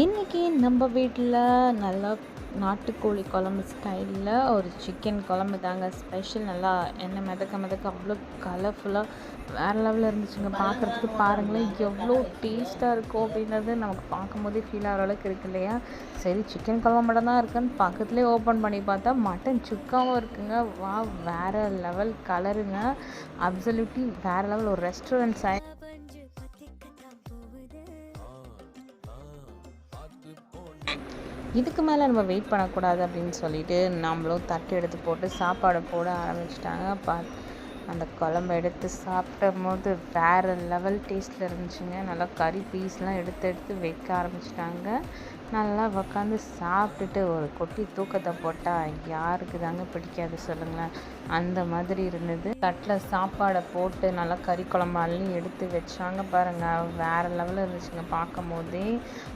இன்றைக்கி நம்ம வீட்டில் நல்லா நாட்டுக்கோழி குழம்பு ஸ்டைலில் ஒரு சிக்கன் குழம்பு தாங்க ஸ்பெஷல். நல்லா எண்ணெய் மிதக்க அவ்வளோ கலர்ஃபுல்லாக வேறு லெவலில் இருந்துச்சுங்க. பார்க்குறதுக்கு பாருங்களேன் எவ்வளோ டேஸ்ட்டாக இருக்கும் அப்படின்றது நமக்கு பார்க்கும்போதே ஃபீல் ஆகிற அளவுக்கு இருக்கு இல்லையா. சரி சிக்கன் குழம்பு மட்டும் தான் இருக்குன்னு பக்கத்துலேயே ஓப்பன் பண்ணி பார்த்தா மட்டன் சுக்காவும் இருக்குங்க. வா, வேறு லெவல் கலருங்க. அப்சல்யூட்லி வேறு லெவல். ஒரு ரெஸ்டாரண்ட் இதுக்கு மேலே நம்ம வெயிட் பண்ணக்கூடாது அப்படின்னு சொல்லிட்டு நம்மளும் தட்டு எடுத்து போட்டு சாப்பாடை போட ஆரம்பிச்சிட்டாங்க. அந்த குழம்பு எடுத்து சாப்பிடும் போது வேறு லெவல் டேஸ்ட்டில் இருந்துச்சுங்க. நல்லா கறி பீஸ்லாம் எடுத்து வைக்க ஆரம்பிச்சிட்டாங்க. நல்லா உக்காந்து சாப்பிட்டுட்டு ஒரு கொட்டி தூக்கத்தை போட்டால் யாருக்கு தாங்க பிடிக்காது சொல்லுங்களேன். அந்த மாதிரி இருந்தது. தட்டில் சாப்பாடை போட்டு நல்லா கறி குழம்பு அள்ளி எடுத்து வச்சாங்க பாருங்கள். வேறு லெவலில் இருந்துச்சுங்க பார்க்கும் போதே.